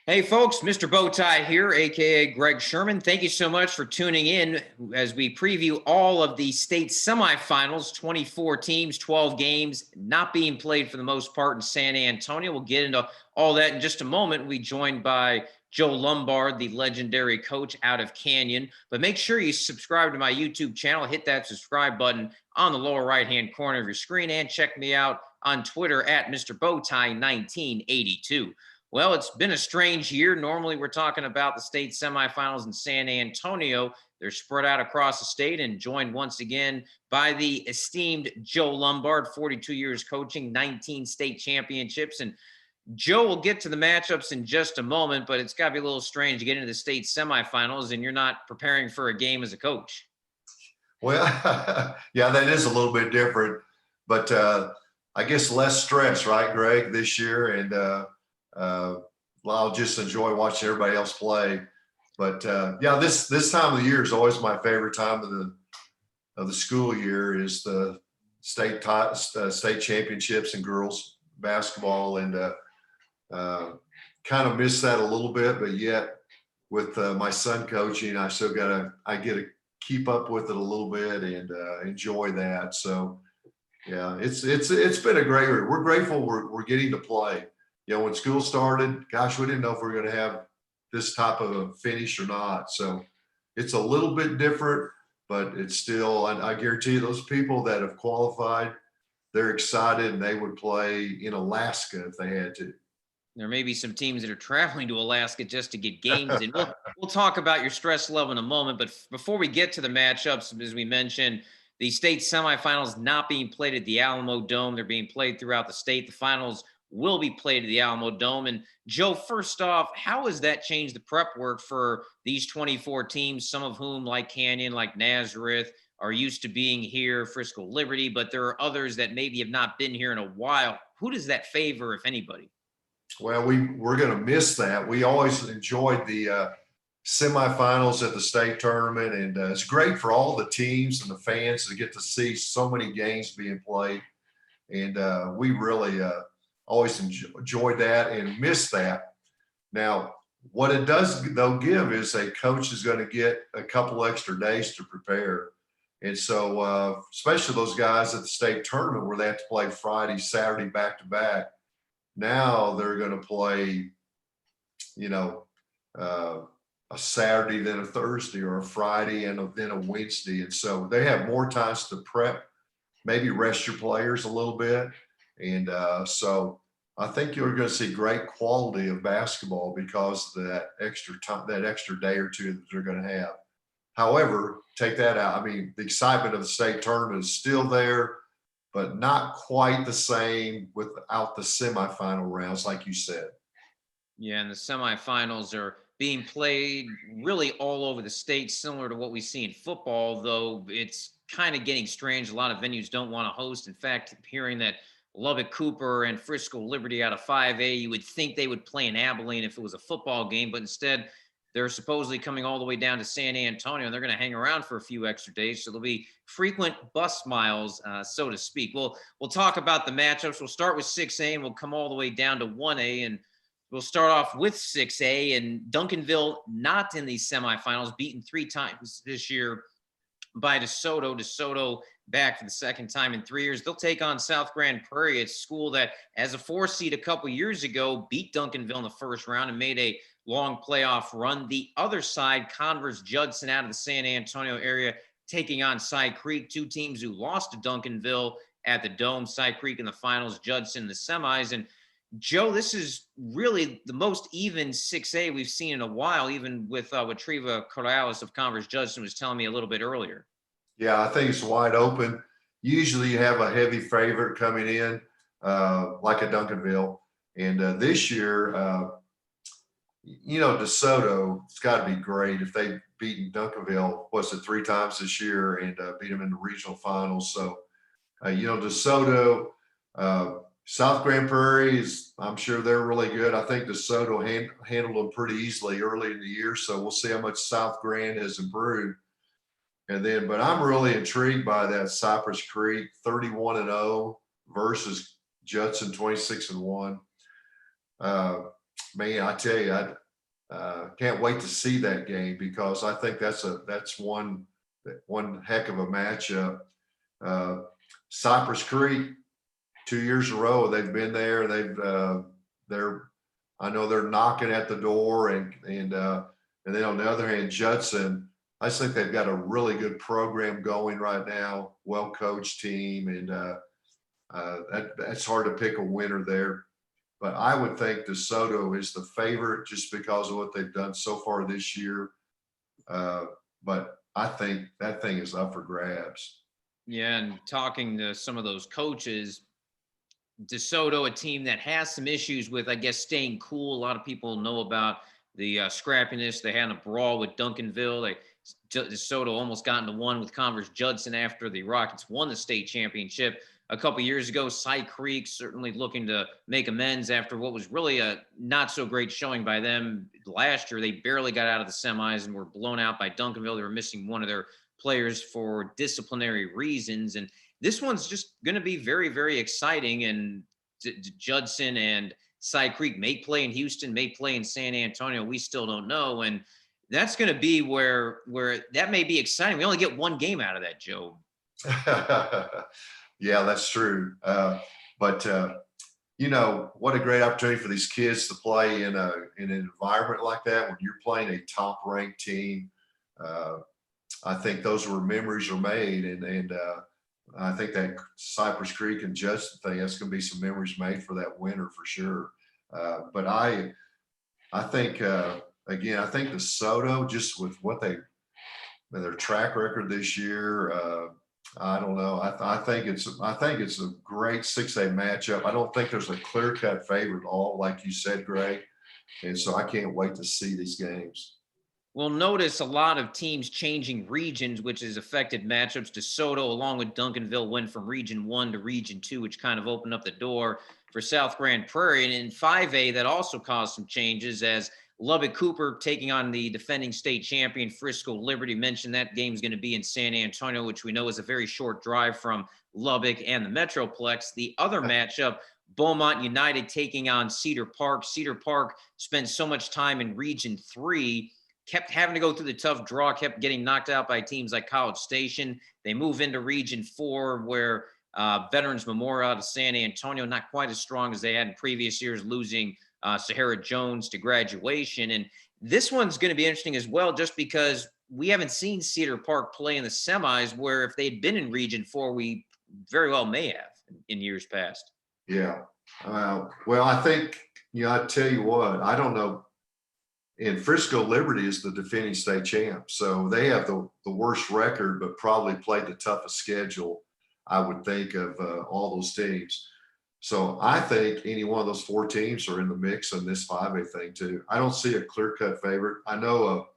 Hey folks, Mr. Bowtie here, aka Greg Sherman. Thank you so much for tuning in as we preview all of the state semifinals, 24 teams, 12 games, not being played for the most part in San Antonio. We'll get into all that in just a moment. We'll be joined by Joe Lombard, the legendary coach out of Canyon. But make sure you subscribe to my YouTube channel, hit that subscribe button on the lower right-hand corner of your screen, and check me out on Twitter at Mr. Bowtie 1982. Well, it's been a strange year. Normally, we're talking about the state semifinals in San Antonio. They're spread out across the state and joined once again by the esteemed Joe Lombard, 42 years coaching, 19 state championships. And Joe will get to the matchups in just a moment, but it's got to be a little strange to get into the state semifinals and you're not preparing for a game as a coach. Well, yeah, that is a little bit different, but I guess less stress, right, Greg, this year. And I'll just enjoy watching everybody else play. But yeah, this time of the year is always my favorite time of the school year. Is the state championships in girls basketball, and kind of miss that a little bit. But yet, with my son coaching, I get to keep up with it a little bit and enjoy that. So yeah, it's been a great year. We're grateful we're getting to play. When school started, gosh, we didn't know if we were going to have this type of a finish or not. So it's a little bit different, but it's still, I guarantee you, those people that have qualified, they're excited and they would play in Alaska if they had to. There may be some teams that are traveling to Alaska just to get games in. We'll talk about your stress level in a moment. But before we get to the matchups, as we mentioned, the state semifinals not being played at the Alamo Dome. They're being played throughout the state. The finals will be played at the Alamo Dome. And Joe, first off, how has that changed the prep work for these 24 teams, some of whom, like Canyon, like Nazareth, are used to being here, Frisco Liberty, but there are others that maybe have not been here in a while. Who does that favor, if anybody? Well, we're going to miss that. We always enjoyed the semifinals at the state tournament, and it's great for all the teams and the fans to get to see so many games being played. And we really always enjoyed that and miss that. Now, what it does though give is a coach is going to get a couple extra days to prepare. And so, especially those guys at the state tournament where they have to play Friday, Saturday, back to back. Now they're going to play, a Saturday, then a Thursday, or a Friday, and then a Wednesday. And so they have more times to prep, maybe rest your players a little bit. And so I think you're going to see great quality of basketball because of that extra time, that extra day or two that they're going to have. However, take that out. I mean, the excitement of the state tournament is still there, but not quite the same without the semifinal rounds, like you said. Yeah, and the semifinals are being played really all over the state, similar to what we see in football, though it's kind of getting strange. A lot of venues don't want to host. In fact, hearing that Lubbock Cooper and Frisco Liberty out of 5A, you would think they would play in Abilene if it was a football game, but instead they're supposedly coming all the way down to San Antonio, and they're going to hang around for a few extra days. So there'll be frequent bus miles, so to speak. We'll talk about the matchups. We'll start with 6A, and we'll come all the way down to 1A, and we'll start off with 6A, and Duncanville not in these semifinals, beaten 3 times this year by DeSoto. DeSoto back for the second time in 3 years. They'll take on South Grand Prairie, a school that, as a 4 seed a couple years ago, beat Duncanville in the first round and made a long playoff run. The other side, Converse, Judson out of the San Antonio area, taking on Cy Creek, 2 teams who lost to Duncanville at the Dome. Cy Creek in the finals, Judson in the semis. And Joe, this is really the most even 6A we've seen in a while, even with what Treva Corrales of Converse Judson was telling me a little bit earlier. Yeah, I think it's wide open. Usually you have a heavy favorite coming in, like a Duncanville. And this year, DeSoto, it's got to be great if they've beaten Duncanville, 3 times this year, and beat them in the regional finals. So, DeSoto, South Grand Prairie I'm sure they're really good. I think DeSoto handled them pretty easily early in the year. So we'll see how much South Grand has improved. But I'm really intrigued by that Cypress Creek 31-0 versus Judson 26-1. man, I tell you, I can't wait to see that game because I think that's one heck of a matchup. Uh, Cypress Creek, 2 years in a row, they've been there. They're I know they're knocking at the door, and then on the other hand, Judson, I just think they've got a really good program going right now, well coached team, and that's hard to pick a winner there. But I would think DeSoto is the favorite just because of what they've done so far this year. But I think that thing is up for grabs. Yeah, and talking to some of those coaches, DeSoto, a team that has some issues with, I guess, staying cool. A lot of people know about the scrappiness. They had a brawl with Duncanville. DeSoto almost got into one with Converse Judson after the Rockets won the state championship a couple years ago. Cy Creek certainly looking to make amends after what was really a not so great showing by them last year. They barely got out of the semis and were blown out by Duncanville. They were missing one of their players for disciplinary reasons. And this one's just going to be very, very exciting. And Judson and Cy Creek may play in Houston, may play in San Antonio. We still don't know. And that's going to be where that may be exciting. We only get one game out of that, Joe. Yeah, that's true. But what a great opportunity for these kids to play in an environment like that when you're playing a top ranked team. I think those were memories are made, and I think that Cypress Creek and Judson thing, that's going to be some memories made for that winter for sure. But I think again, I think DeSoto, just with what their track record this year, I don't know. I think it's a great 6A matchup. I don't think there's a clear cut favorite at all, like you said, Greg. And so I can't wait to see these games. We'll notice a lot of teams changing regions, which has affected matchups. DeSoto, along with Duncanville, went from Region 1 to Region 2, which kind of opened up the door for South Grand Prairie. And in 5A, that also caused some changes as Lubbock Cooper taking on the defending state champion Frisco Liberty. Mentioned that game is going to be in San Antonio, which we know is a very short drive from Lubbock and the Metroplex. The other matchup, Beaumont United taking on Cedar Park. Cedar Park spent so much time in Region 3, kept having to go through the tough draw, kept getting knocked out by teams like College Station. They move into Region 4 where Veterans Memorial out of San Antonio, not quite as strong as they had in previous years, losing Sahara Jones to graduation. And this one's going to be interesting as well, just because we haven't seen Cedar Park play in the semis, where if they'd been in Region 4, we very well may have in years past. Yeah. Well, I think, I tell you what, I don't know. And Frisco Liberty is the defending state champ. So they have the worst record, but probably played the toughest schedule, I would think, of all those teams. So I think any one of those four teams are in the mix on this 5A thing too. I don't see a clear-cut favorite. I know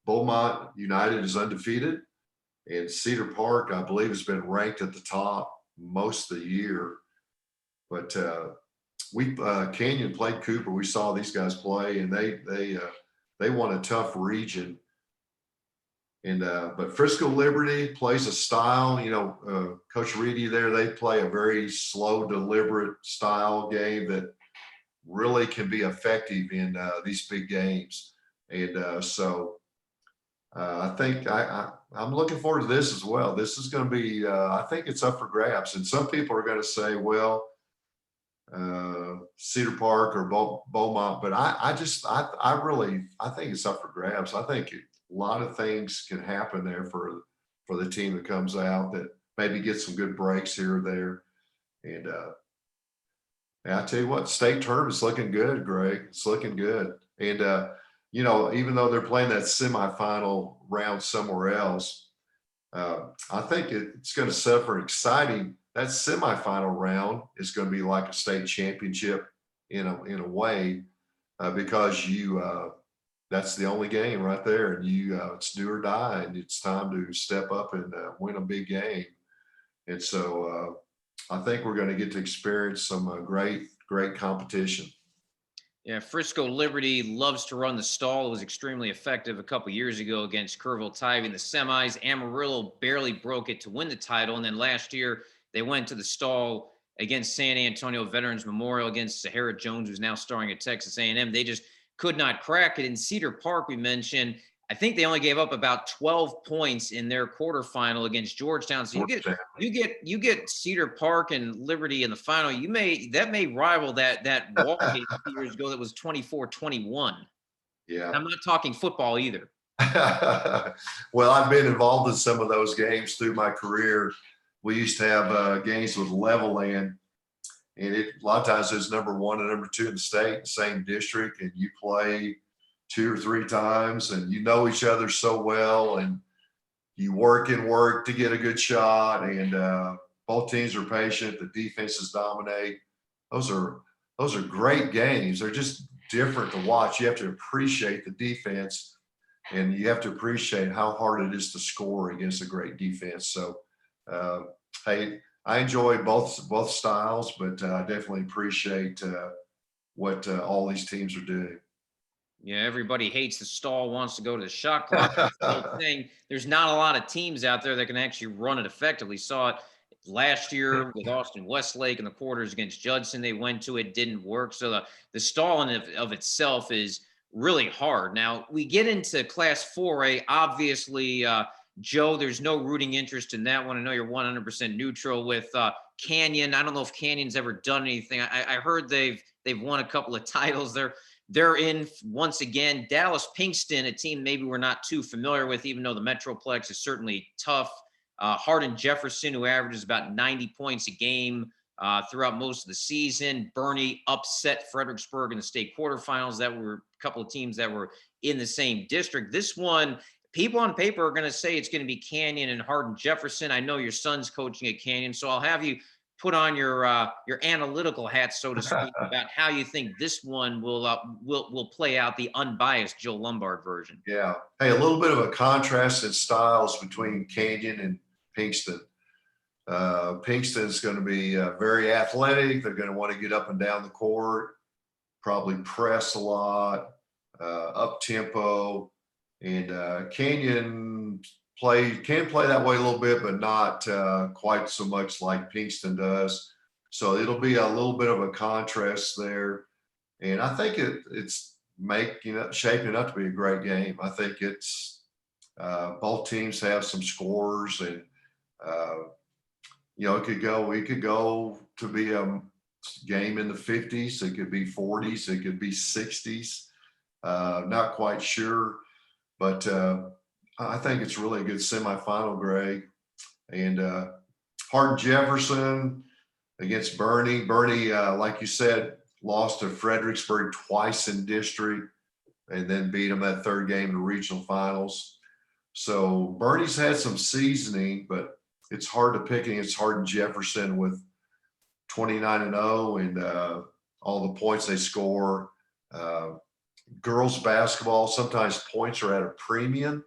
Beaumont United is undefeated, and Cedar Park, I believe, has been ranked at the top most of the year. But Canyon played Cooper. We saw these guys play, and they won a tough region. And but Frisco Liberty plays a style, Coach Reedy there, they play a very slow, deliberate style game that really can be effective in these big games. And so I think I'm looking forward to this as well. This is going to be, I think it's up for grabs. And some people are going to say, well, Cedar Park or Beaumont, but I think it's up for grabs. I think a lot of things can happen there for the team that comes out that maybe gets some good breaks here or there. And I tell you what, state tournament's looking good, Greg. It's looking good. And even though they're playing that semifinal round somewhere else, I think it's going to set up for exciting. That semifinal round is going to be like a state championship in a way, because that's the only game right there, and it's do or die, and it's time to step up and win a big game. And so I think we're going to get to experience some great competition. Yeah, Frisco Liberty loves to run the stall. It was extremely effective a couple years ago against Kerrville Tivy in the semis. Amarillo barely broke it to win the title, and then last year they went to the stall against San Antonio Veterans Memorial, against Sahara Jones, who's now starring at Texas A&M. They just could not crack it. In Cedar Park, we mentioned, I think they only gave up about 12 points in their quarterfinal against Georgetown. So you get Cedar Park and Liberty in the final. That may rival that Walgate years ago that was 24-21. Yeah. I'm not talking football either. Well, I've been involved in some of those games through my career. We used to have games with Levelland, and a lot of times it's number 1 and number 2 in the state, same district, and you play 2 or 3 times, and you know each other so well, and you work and work to get a good shot, and both teams are patient. The defenses dominate. Those are great games. They're just different to watch. You have to appreciate the defense, and you have to appreciate how hard it is to score against a great defense. So, hey, I enjoy both styles, but I definitely appreciate what all these teams are doing. Yeah, everybody hates the stall, wants to go to the shot clock. That's the whole thing. There's not a lot of teams out there that can actually run it effectively. Saw it last year with Austin Westlake in the quarters against Judson. They went to it, didn't work. So the stall in of itself is really hard. Now we get into Class 4A. Obviously, Joe, there's no rooting interest in that one. I know you're 100% neutral with Canyon. I don't know if Canyon's ever done anything. I heard they've won a couple of titles. They're in once again. Dallas Pinkston, a team maybe we're not too familiar with, even though the Metroplex is certainly tough. Hardin-Jefferson, who averages about 90 points a game throughout most of the season. Boerne upset Fredericksburg in the state quarterfinals. That were a couple of teams that were in the same district. This one, people on paper are going to say it's going to be Canyon and Hardin-Jefferson. I know your son's coaching at Canyon, so I'll have you put on your analytical hat, so to speak, about how you think this one will play out, the unbiased Joe Lombard version. Yeah. Hey, a little bit of a contrast in styles between Canyon and Pinkston. Pinkston is going to be very athletic. They're going to want to get up and down the court, probably press a lot, up tempo, and Canyon can play that way a little bit, but not quite so much like Pinkston does. So it'll be a little bit of a contrast there, and I think it's shaping up to be a great game. I think it's both teams have some scores, and it could go to be a game in the 50s. It could be 40s. It could be 60s. Not quite sure, but I think it's really a good semifinal, Greg. And Hardin-Jefferson against Boerne. Boerne, like you said, lost to Fredericksburg twice in district, and then beat them that third game in the regional finals. So Boerne's had some seasoning, but it's hard to pick against Hardin-Jefferson with 29-0 and all the points they score. Girls basketball, sometimes points are at a premium,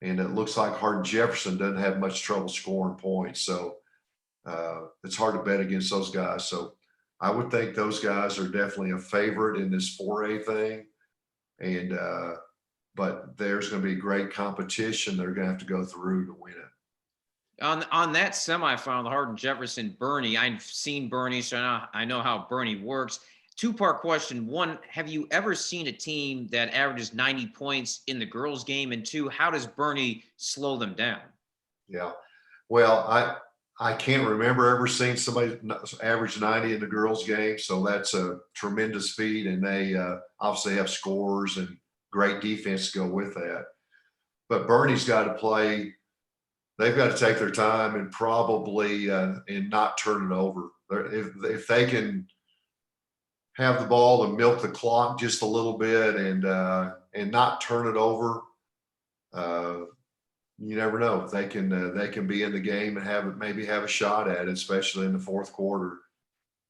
and it looks like Hardin-Jefferson doesn't have much trouble scoring points. So it's hard to bet against those guys. So I would think those guys are definitely a favorite in this 4A thing. And but there's going to be great competition. They're going to have to go through to win it. On that semifinal, the Hardin-Jefferson Boerne, I've seen Boerne, so I know how Boerne works. Two-part question. One, have you ever seen a team that averages 90 points in the girls' game? And two, how does Boerne slow them down? Yeah. Well, I can't remember ever seeing somebody average 90 in the girls' game, so that's a tremendous feat, and they obviously have scores and great defense to go with that. But Boerne's got to play. They've got to take their time and probably and not turn it over. If they can have the ball and milk the clock just a little bit and not turn it over, you never know. They can be in the game and maybe have a shot at it, especially in the fourth quarter.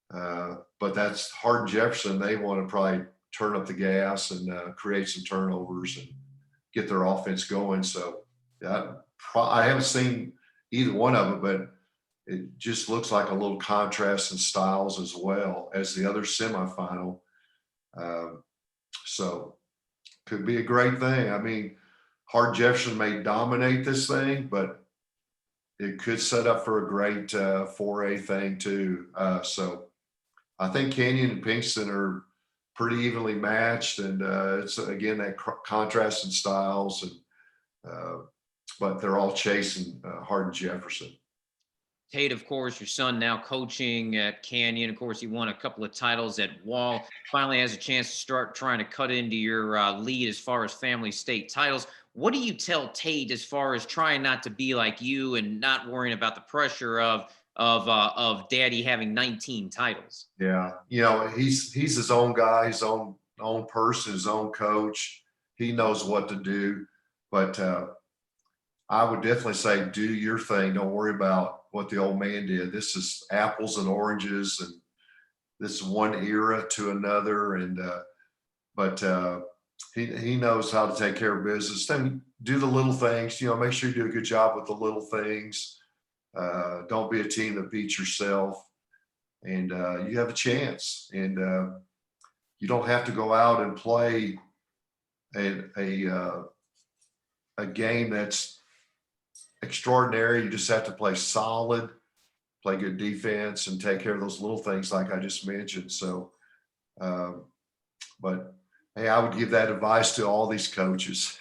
But that's Hardin-Jefferson. They want to probably turn up the gas and create some turnovers and get their offense going. So I haven't seen either one of them, but it just looks like a little contrast in styles as well as the other semifinal. So could be a great thing. I mean, Hardin-Jefferson may dominate this thing, but it could set up for a great 4A thing too. So I think Canyon and Pinkston are pretty evenly matched, and it's again that contrast in styles, and but they're all chasing Hardin-Jefferson. Tate, of course, your son now coaching at Canyon. Of course, he won a couple of titles at Wall. Finally has a chance to start trying to cut into your lead as far as family state titles. What do you tell Tate as far as trying not to be like you and not worrying about the pressure of daddy having 19 titles? Yeah, he's his own guy, his own person, his own coach. He knows what to do, but I would definitely say do your thing. Don't worry about what the old man did. This is apples and oranges, and this is one era to another. And but he knows how to take care of business. Then do the little things. Make sure you do a good job with the little things. Don't be a team that beats yourself, and you have a chance. And you don't have to go out and play a game that's extraordinary. You just have to play solid, play good defense, and take care of those little things like I just mentioned. So, but hey, I would give that advice to all these coaches.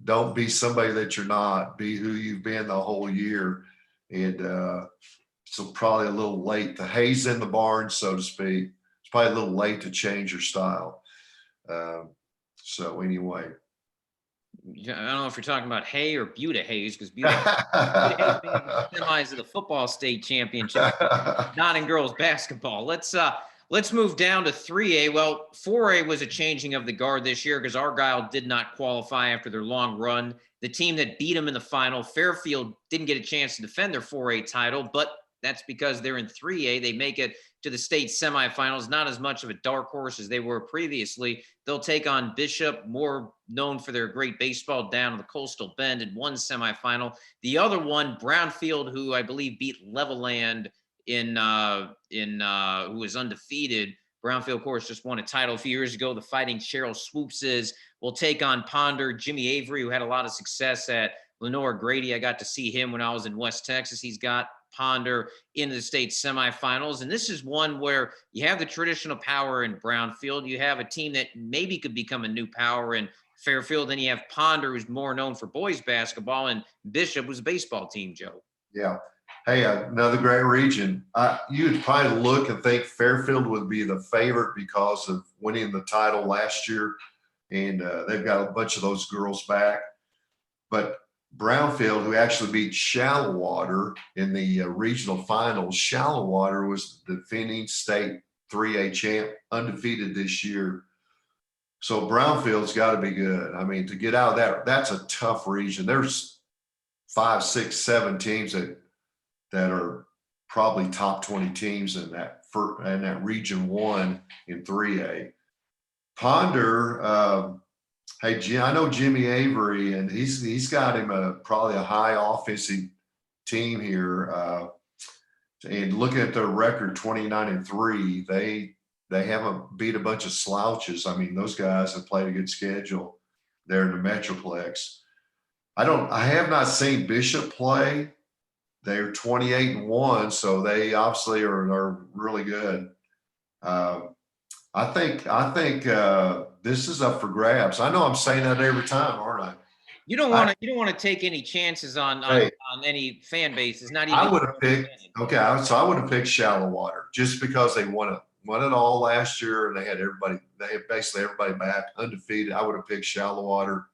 Don't be somebody that you're not. Be who you've been the whole year. And so probably a little late. The hay's in the barn, so to speak. It's probably a little late to change your style. So anyway. I don't know if you're talking about Hay or Buda Hayes, because Buda Hayes made the semis of the football state championship, not in girls basketball. Let's move down to 3A. Well, 4A was a changing of the guard this year because Argyle did not qualify after their long run. The team that beat them in the final, Fairfield, didn't get a chance to defend their 4A title, but that's because they're in 3A. They make it to the state semifinals, not as much of a dark horse as they were previously. They'll take on Bishop, more known for their great baseball down in the Coastal Bend, in one semifinal. The other one, Brownfield, who I believe beat Levelland who was undefeated. Brownfield, of course, just won a title a few years ago. The Fighting Cheryl Swoopses will take on Ponder. Jimmy Avery, who had a lot of success at Lenore Grady. I got to see him when I was in West Texas. He's got Ponder into the state semifinals. And this is one where you have the traditional power in Brownfield. You have a team that maybe could become a new power in Fairfield. Then you have Ponder, who's more known for boys basketball, and Bishop, who's a baseball team, Joe. Yeah. Hey, another great region. You'd probably look and think Fairfield would be the favorite because of winning the title last year. And they've got a bunch of those girls back. But Brownfield, who actually beat Shallowater in the regional finals, Shallowater was the defending state 3A champ, undefeated this year. So Brownfield's got to be good. I mean, to get out of that, that's a tough region. There's 5, 6, 7 teams that are probably top 20 teams in that region 1 in 3A. Ponder, hey, I know Jimmy Avery, and he's got him probably a high offensive team here. And looking at their record, 29-3, they haven't beat a bunch of slouches. I mean, those guys have played a good schedule there in the Metroplex. I have not seen Bishop play. They're 28-1, so they obviously are really good. I think this is up for grabs. I know I'm saying that every time, aren't I? You don't want to take any chances on any fan bases. Not even. I would have picked. Okay, so I would have picked Shallowater just because they won it all last year, and they had basically everybody back undefeated. I would have picked Shallowater.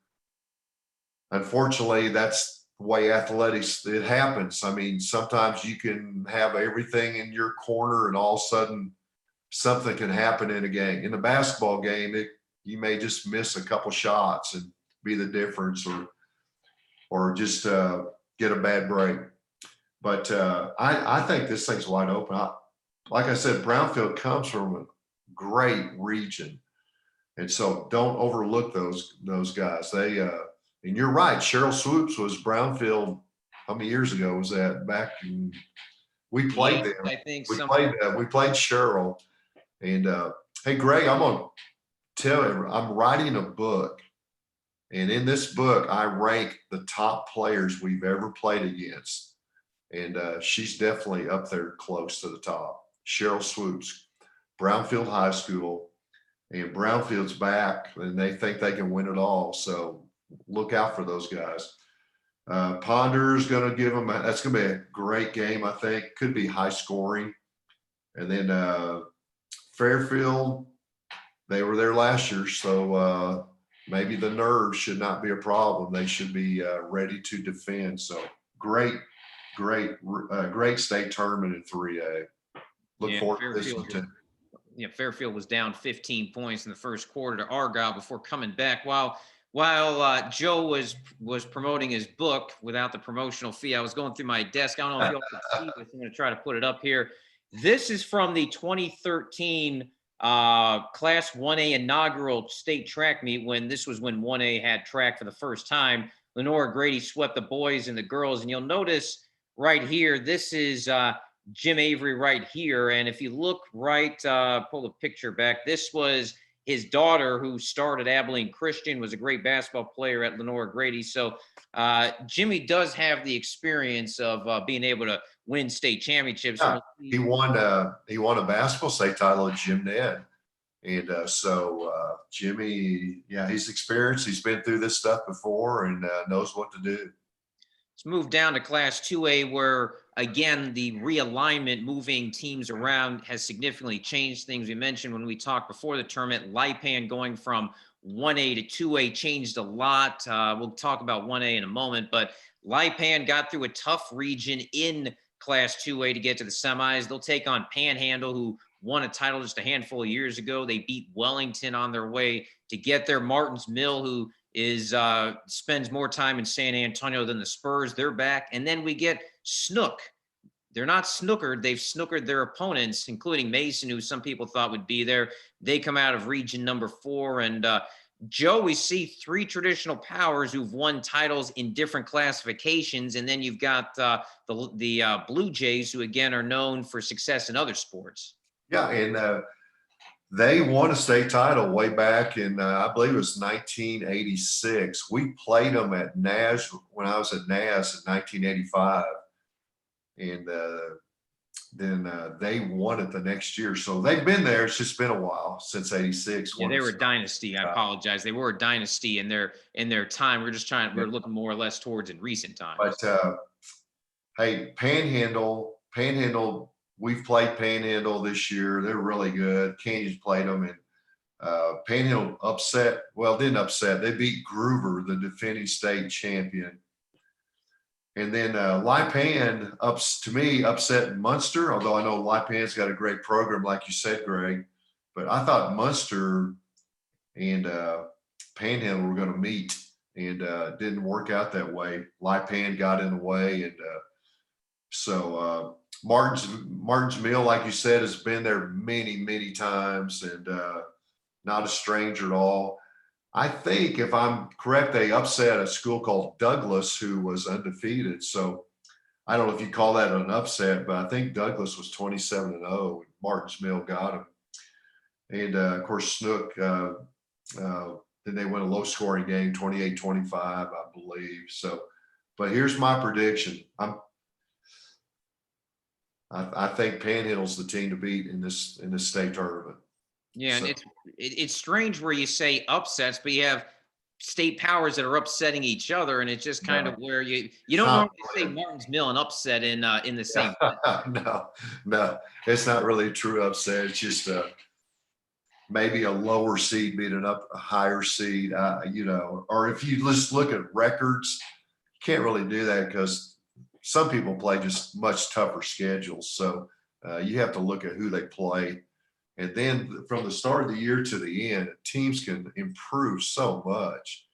Unfortunately, that's the way athletics, it happens. I mean, sometimes you can have everything in your corner, and all of a sudden something can happen in a game. In a basketball game, you may just miss a couple shots and be the difference, or just get a bad break. But I think this thing's wide open. Like I said, Brownfield comes from a great region, and so don't overlook those guys. And you're right. Cheryl Swoops was Brownfield. How many years ago was that? Back in, we played them. I think we played Cheryl. And hey, Greg, I'm gonna tell you, I'm writing a book, And in this book, I rank the top players we've ever played against. And she's definitely up there close to the top. Cheryl Swoops, Brownfield High School, and Brownfield's back, and they think they can win it all. So look out for those guys. Ponder's going to give them, that's going to be a great game, I think. Could be high scoring. And then Fairfield, they were there last year, so maybe the nerves should not be a problem. They should be ready to defend. So great state tournament in 3A. Look forward to this one too. Yeah, Fairfield was down 15 points in the first quarter to Argyle before coming back. While Joe was promoting his book without the promotional fee, I was going through my desk. I don't know if y'all can see this. I'm going to try to put it up here. This is from the 2013 Class 1A inaugural state track meet, when 1A had track for the first time. Lenora Grady swept the boys and the girls, and you'll notice right here, this is Jim Avery right here. And if you look right, pull the picture back, this was his daughter, who started Abilene Christian, was a great basketball player at Lenora Grady. So Jimmy does have the experience of being able to win state championships. Yeah, he won a basketball state title at Jim Ned. And so Jimmy, yeah, he's experienced. He's been through this stuff before and knows what to do. Let's move down to Class 2A, where, again, the realignment, moving teams around, has significantly changed things. We mentioned when we talked before the tournament, Lipan going from 1A to 2A changed a lot. We'll talk about 1A in a moment, but Lipan got through a tough region in Class 2A to get to the semis. They'll take on Panhandle, who won a title just a handful of years ago. They beat Wellington on their way to get there. Martins Mill, who spends more time in San Antonio than the Spurs, they're back. And then we get Snook. They're not snookered. They've snookered their opponents, including Mason, who some people thought would be there. They come out of region number 4. And Joe, we see 3 traditional powers who've won titles in different classifications. And then you've got the Blue Jays, who, again, are known for success in other sports. Yeah, and they won a state title way back in, I believe it was 1986. We played them at NAS when I was at NAS in 1985. And then they won it the next year. So they've been there. It's just been a while since 86. Yeah, they were a dynasty. I apologize. They were a dynasty in their time. We're looking more or less towards in recent times. But hey, Panhandle, we've played Panhandle this year. They're really good. Canyon's played them, and Panhandle didn't upset. They beat Groover, the defending state champion. And then Lipan, upset Munster, although I know Lipan's got a great program, like you said, Greg. But I thought Munster and Panhandle were going to meet, and it didn't work out that way. Lipan got in the way, and so Martin's Mill, like you said, has been there many, many times, and not a stranger at all. I think, if I'm correct, they upset a school called Douglas, who was undefeated. So I don't know if you call that an upset, but I think Douglas was 27-0, and Martin's Mill got him. And of course, Snook, then they win a low scoring game, 28-25, I believe. So, but here's my prediction. I think Panhandle's the team to beat in this state tournament. Yeah, and it's strange where you say upsets, but you have state powers that are upsetting each other, and it's just kind of where you don't normally say Martins Mill an upset in the same. No, it's not really a true upset. It's just maybe a lower seed beating up a higher seed, or if you just look at records, you can't really do that because some people play just much tougher schedules. So you have to look at who they play. And then from the start of the year to the end, teams can improve so much.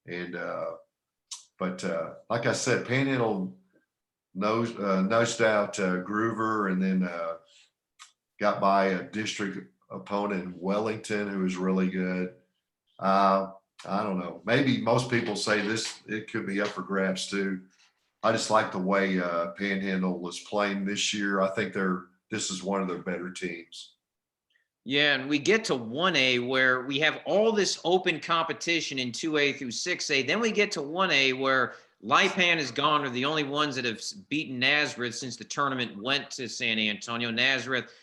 And but like I said, Panhandle nudged out Groover, and then got by a district opponent in Wellington who was really good. I don't know. Maybe most people say it could be up for grabs too. I just like the way Panhandle was playing this year. I think this is one of their better teams. Yeah, and we get to 1A where we have all this open competition in 2A through 6A. Then we get to 1A where Lipan is gone, are the only ones that have beaten Nazareth since the tournament went to San Antonio. Nazareth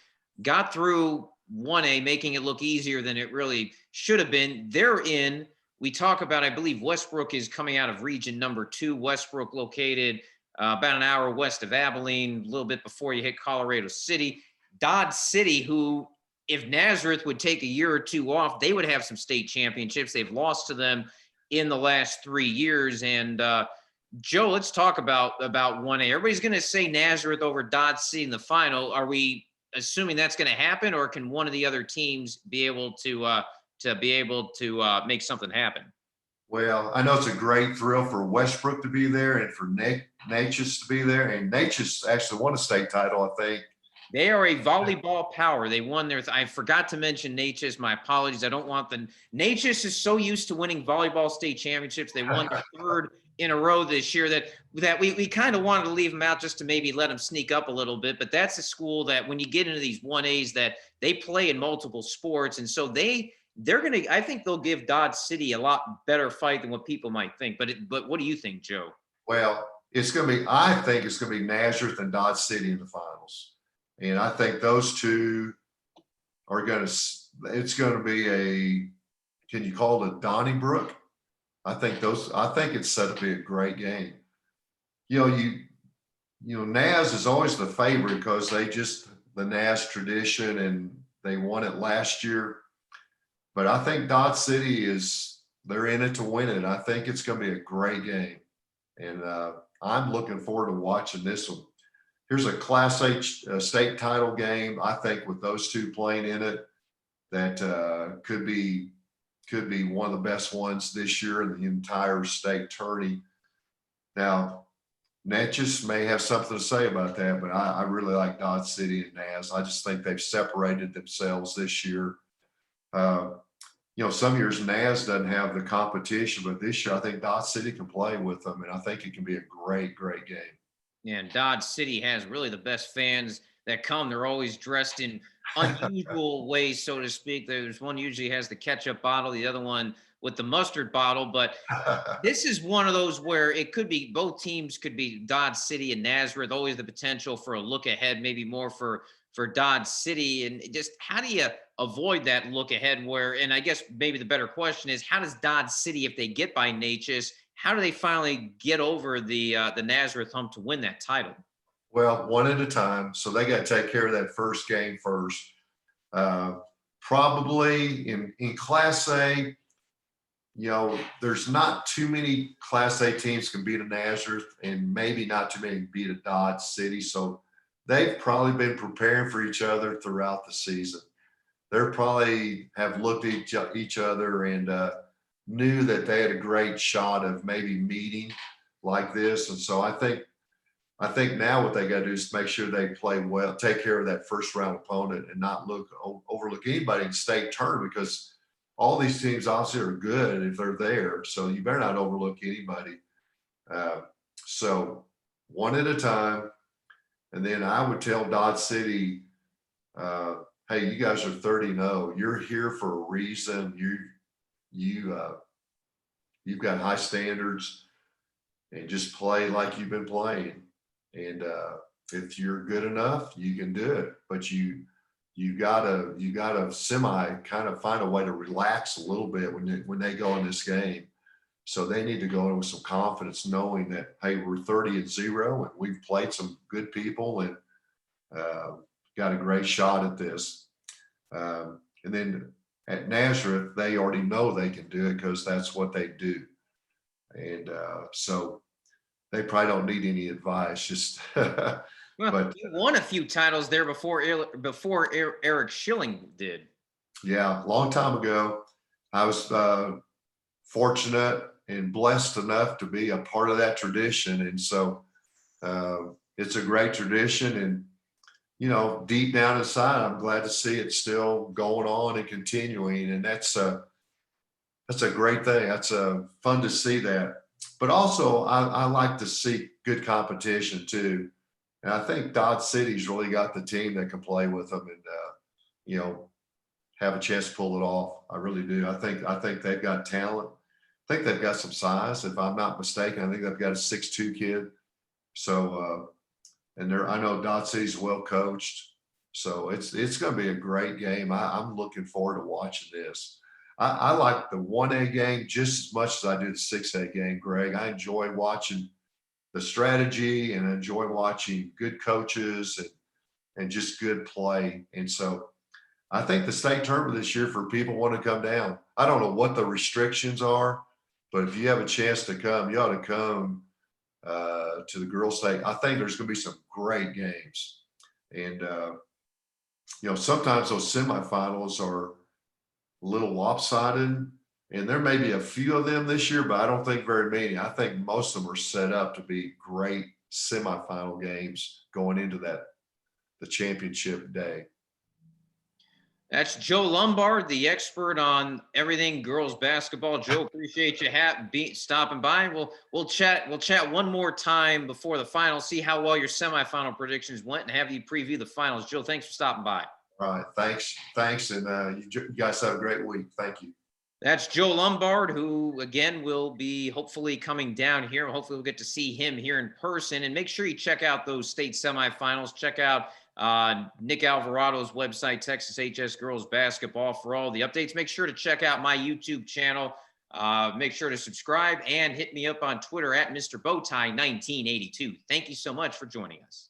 got through 1A, making it look easier than it really should have been. They're in. We talk about, I believe, Westbrook is coming out of region number 2. Westbrook located about an hour west of Abilene, a little bit before you hit Colorado City. Dodd City, who if Nazareth would take a year or two off, they would have some state championships. They've lost to them in the last 3 years. And Joe, let's talk about 1A. Everybody's going to say Nazareth over Dodd City in the final. Are we assuming that's going to happen, or can one of the other teams be able to make something happen? Well, I know it's a great thrill for Westbrook to be there and for Neches to be there. And Neches actually won a state title, I think. They are a volleyball power. They won their. I forgot to mention Neches. My apologies. I don't want the. Neches is so used to winning volleyball state championships. They won their third in a row this year. That we kind of wanted to leave them out just to maybe let them sneak up a little bit. But that's a school that when you get into these 1As that they play in multiple sports, and so they're gonna. I think they'll give Dodd City a lot better fight than what people might think. But what do you think, Joe? Well, it's going to be. I think it's going to be Nazareth and Dodge City in the finals, and I think those two are going to. It's going to be a. Can you call it a Donnybrook? I think those. I think it's set up to be a great game. Naz is always the favorite because the Naz tradition and they won it last year. But I think Dodge City they're in it to win it. I think it's going to be a great game. And I'm looking forward to watching this one. Here's a Class H state title game. I think with those two playing in it, that could be one of the best ones this year in the entire state tourney. Now, Neches may have something to say about that, but I really like Dodge City and Naz. I just think they've separated themselves this year. Some years Naz doesn't have the competition, but this year I think Dodge City can play with them, and I think it can be a great, great game. Yeah, and Dodge City has really the best fans that come. They're always dressed in unusual ways, so to speak. There's one usually has the ketchup bottle, the other one with the mustard bottle. But this is one of those where it could be both teams could be Dodge City and Nazareth. Always the potential for a look ahead, maybe more for Dodge City. And just how do you avoid that look ahead where, and I guess maybe the better question is, how does Dodge City, if they get by Neches, how do they finally get over the Nazareth hump to win that title? Well, one at a time. So they got to take care of that first game first. Probably in Class A, there's not too many Class A teams can beat a Nazareth, and maybe not too many can beat a Dodge City. So they've probably been preparing for each other throughout the season. They're probably have looked at each other and knew that they had a great shot of maybe meeting like this. And so I think now what they got to do is make sure they play well, take care of that first round opponent, and not overlook anybody in state tournament, because all these teams obviously are good if they're there. So you better not overlook anybody. So one at a time. And then I would tell Dodge City, hey, you guys are 30-0. You're here for a reason. You've got high standards, and just play like you've been playing. And if you're good enough, you can do it. But you gotta semi kind of find a way to relax a little bit when they go in this game. So they need to go in with some confidence, knowing that, hey, we're 30-0 and we've played some good people and got a great shot at this. And then at Nazareth, they already know they can do it because that's what they do. And so they probably don't need any advice. Just, well, but you won a few titles there before Eric Schilling did. Yeah, a long time ago, I was fortunate and blessed enough to be a part of that tradition. And so it's a great tradition. And, deep down inside, I'm glad to see it still going on and continuing. And that's a great thing. That's fun to see that. But also, I like to see good competition too. And I think Dodge City's really got the team that can play with them. And, have a chance to pull it off. I really do. I think they've got talent. I think they've got some size. If I'm not mistaken, I think they've got a 6'2" kid. So, and I know Dodge City's well coached. So it's going to be a great game. I'm looking forward to watching this. I like the 1A game just as much as I do the 6A game, Greg. I enjoy watching the strategy and enjoy watching good coaches and just good play. And so I think the state tournament this year, for people want to come down, I don't know what the restrictions are, but if you have a chance to come, you ought to come to the girls' state. I think there's going to be some great games. And, sometimes those semifinals are a little lopsided, and there may be a few of them this year, but I don't think very many. I think most of them are set up to be great semifinal games going into the championship day. That's Joe Lombard, the expert on everything girls basketball. Joe, appreciate you stopping by. We'll chat one more time before the final, see how well your semifinal predictions went, and have you preview the finals. Joe, thanks for stopping by. All right, thanks, and you guys have a great week. Thank you. That's Joe Lombard, who, again, will be hopefully coming down here. Hopefully we'll get to see him here in person. And make sure you check out those state semifinals. Check out Nick Alvarado's website, Texas HS Girls Basketball, for all the updates. Make sure to check out my YouTube channel. Make sure to subscribe and hit me up on Twitter at Mr. Bowtie 1982. Thank you so much for joining us.